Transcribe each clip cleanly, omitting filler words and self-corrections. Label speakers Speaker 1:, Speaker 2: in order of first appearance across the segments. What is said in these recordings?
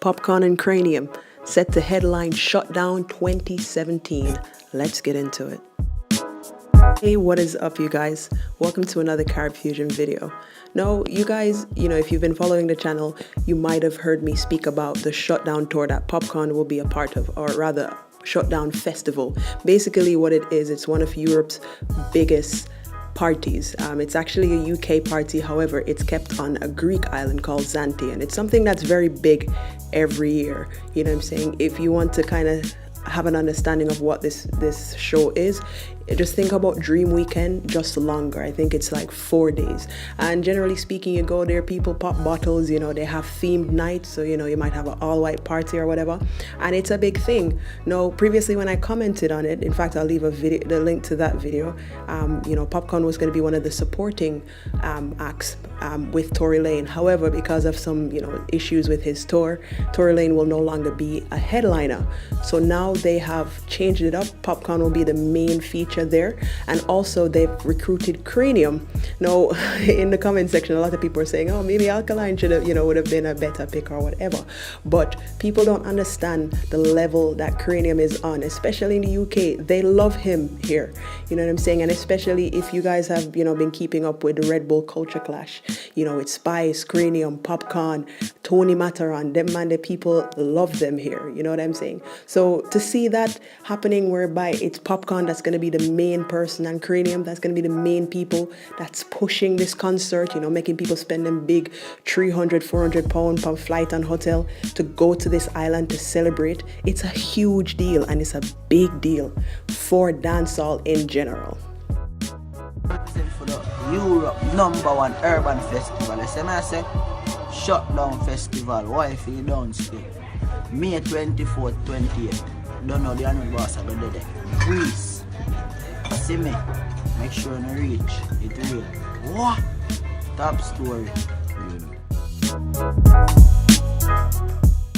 Speaker 1: Popcaan and Kranium, set to headline SHUTDOWN 2017. Let's get into it. Hey, what is up, you guys? Welcome to another Carib Fusion video. Now, you guys, if you've been following the channel, you might have heard me speak about the SHUTDOWN tour that Popcaan will be a part of, or rather, SHUTDOWN Festival. Basically what it is, it's one of Europe's biggest parties. It's actually a UK party, however, it's kept on a Greek island called Zante, and it's something that's very big every year. You know what I'm saying? If you want to kind of have an understanding of what this show is, just think about Dream Weekend, just longer. I think it's like 4 days. And generally speaking, you go there, people pop bottles, they have themed nights. So, you might have an all-white party or whatever. And it's a big thing. Now, previously when I commented on it, in fact, I'll leave the link to that video. Popcaan was going to be one of the supporting acts with Tory Lane. However, because of some, issues with his tour, Tory Lane will no longer be a headliner. So now they have changed it up. Popcaan will be the main feature there, and also they've recruited Kranium. Now, in the comment section, a lot of people are saying, oh, maybe Alkaline should have, would have been a better pick or whatever. But people don't understand the level that Kranium is on, especially in the UK. They love him here. You know what I'm saying? And especially if you guys have, been keeping up with the Red Bull culture clash, it's Spice, Kranium, Popcaan, Tony Mataran, them man, the people love them here. You know what I'm saying? So to see that happening whereby it's Popcaan that's going to be the main person and Kranium that's going to be the main people that's pushing this concert, making people spend them big 300, 400 pound per flight and hotel to go to this island to celebrate. It's a huge deal, and it's a big deal for dancehall in general.
Speaker 2: For the Europe #1 urban festival, I say SHUTDOWN Festival. Why if you don't stay? May 24th, 28th. Don't know the annual boss I go there. Please see me. Make sure you reach it real. What? Top story.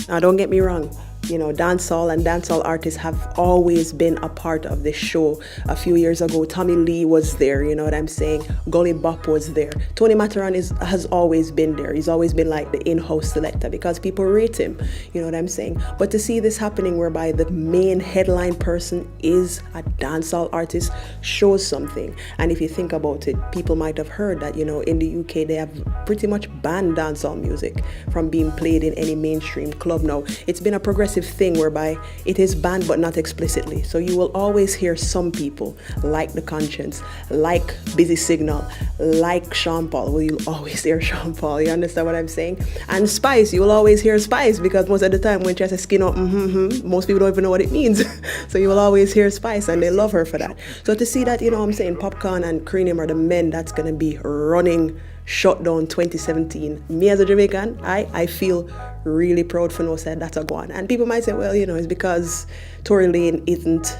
Speaker 1: Now, don't get me wrong. Dancehall and dancehall artists have always been a part of this show. A few years ago, Tommy Lee was there, you know what I'm saying? Gully Bop was there. Tony Mataran has always been there. He's always been like the in-house selector because people rate him, you know what I'm saying? But to see this happening whereby the main headline person is a dancehall artist shows something. And if you think about it, people might have heard that, in the UK, they have pretty much banned dancehall music from being played in any mainstream club now. It's been a progressive thing whereby it is banned but not explicitly. So you will always hear some people like The Conscience, like Busy Signal, like Sean Paul. Well, you'll always hear Sean Paul, you understand what I'm saying? And Spice, you will always hear Spice, because most of the time when she says skin up, most people don't even know what it means. So you will always hear Spice, and they love her for that. So to see that, I'm saying Popcaan and Kranium are the men that's going to be running SHUTDOWN 2017. Me as a Jamaican, I feel really proud for no said that's a go on. And people might say, well, it's because Tory Lane isn't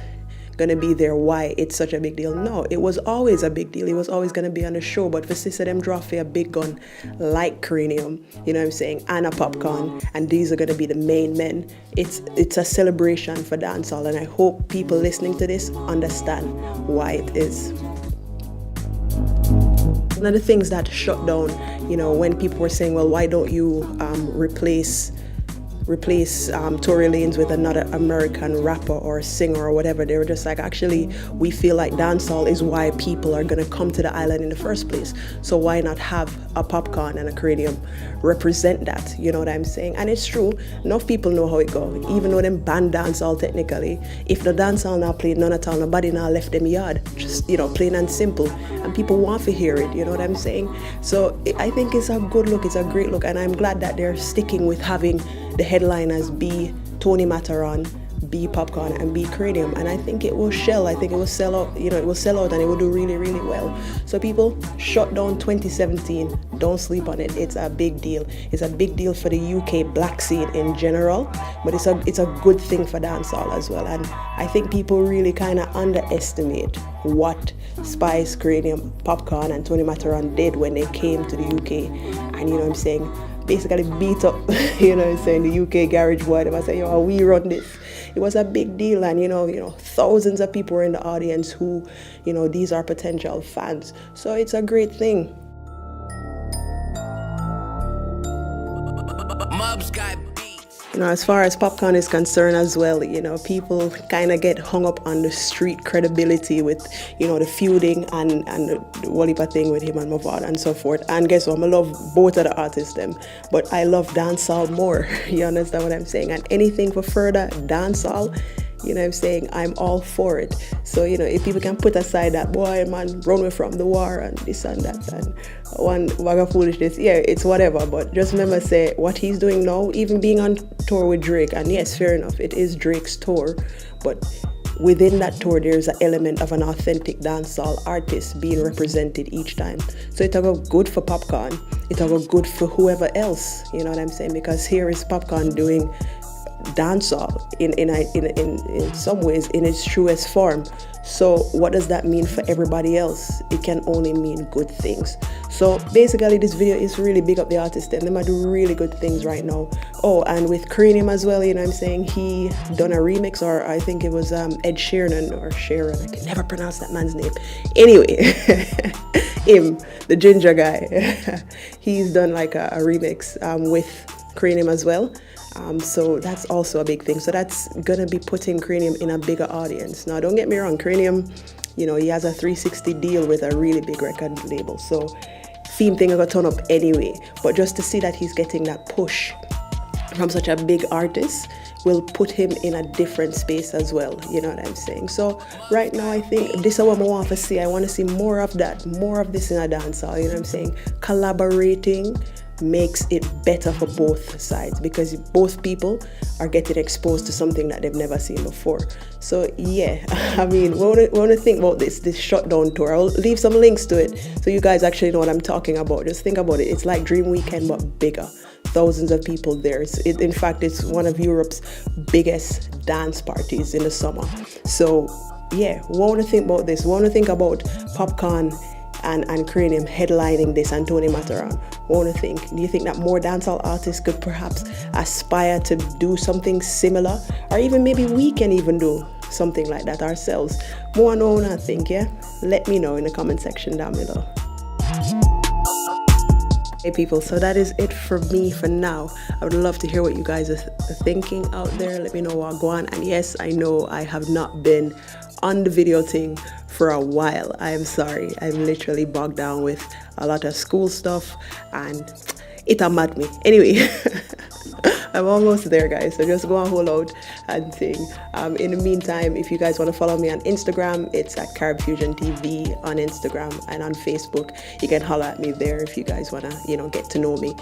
Speaker 1: gonna be there, why it's such a big deal. No, it was always a big deal. He was always gonna be on the show, but for sister them draw for a big gun like Kranium, you know what I'm saying, and a Popcaan, and these are gonna be the main men. It's a celebration for dancehall, and I hope people listening to this understand why it is. One of the things that SHUTDOWN, when people were saying, well, why don't you replace Tory Lanez with another American rapper or singer or whatever, they were just like, actually, we feel like dancehall is why people are going to come to the island in the first place. So why not have a Popcaan and a Kranium represent that? You know what I'm saying? And it's true. Enough people know how it goes. Even though them ban dancehall technically, if the dancehall now played none at all, nobody now left them yard. Just, plain and simple. And people want to hear it. You know what I'm saying? So I think it's a good look. It's a great look. And I'm glad that they're sticking with having the headliners be Tony Mataran, be Popcaan, and be Kranium, and I think it will shell. I think it will sell out. It will sell out, and it will do really, really well. So people, SHUTDOWN 2017. Don't sleep on it. It's a big deal. It's a big deal for the UK black scene in general, but it's a good thing for dancehall as well. And I think people really kind of underestimate what Spice, Kranium, Popcaan, and Tony Mataran did when they came to the UK, and you know what I'm saying, basically beat up, the UK garage boy. They say, we run this. It was a big deal, and thousands of people were in the audience who, these are potential fans. So it's a great thing. As far as Popcaan is concerned as well, people kind of get hung up on the street credibility with, the feuding and the Walipa thing with him and Mavado and so forth. And guess what? I love both of the artists them, but I love dancehall more. You understand what I'm saying? And anything for further dancehall, I'm all for it. So, if people can put aside that, boy, man, run away from the war and this and that and one wagga foolishness, yeah, it's whatever. But just remember, say, what he's doing now, even being on tour with Drake, and yes, fair enough, it is Drake's tour, but within that tour, there's an element of an authentic dancehall artist being represented each time. So it'll go good for Popcaan, it'll go good for whoever else, you know what I'm saying? Because here is Popcaan doing dancehall in some ways in its truest form. So what does that mean for everybody else? It can only mean good things. So basically this video is really big up the artist and them are doing really good things right now. Oh, and with Kranium as well, you know what I'm saying, he done a remix, or I think it was Ed Sheeran or Sharon, I can never pronounce that man's name. Anyway, him, the ginger guy, he's done like a remix with Kranium as well. So that's also a big thing. So that's gonna be putting Kranium in a bigger audience. Now, don't get me wrong, Kranium, he has a 360 deal with a really big record label. So theme thing gonna turn up anyway. But just to see that he's getting that push from such a big artist will put him in a different space as well. You know what I'm saying? So right now, I think this is what I want to see. I want to see more of that, more of this in a dancehall. You know what I'm saying? Collaborating makes it better for both sides because both people are getting exposed to something that they've never seen before. So yeah, I mean, we want to think about this SHUTDOWN tour. I'll leave some links to it so you guys actually know what I'm talking about. Just think about it. It's like Dream Weekend but bigger. Thousands of people there. In fact, it's one of Europe's biggest dance parties in the summer. So yeah, we want to think about this. We want to think about Popcaan and Kranium headlining this and Tony Mataran. Want to think, do you think that more dancehall artists could perhaps aspire to do something similar? Or even maybe we can even do something like that ourselves? More know what I think, yeah? Let me know in the comment section down below. Hey people, so that is it for me for now. I would love to hear what you guys are thinking out there. Let me know what go on. And yes, I know I have not been on the video thing for a while. I'm sorry. I'm literally bogged down with a lot of school stuff and it mad me. Anyway, I'm almost there, guys. So just go and hold out and sing. In the meantime, if you guys want to follow me on Instagram, it's at Carib Fusion TV on Instagram, and on Facebook, you can holler at me there if you guys want to, get to know me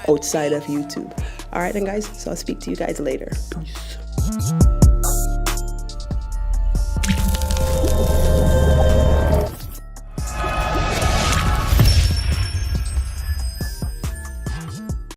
Speaker 1: outside of YouTube. All right, then, guys. So I'll speak to you guys later. Peace.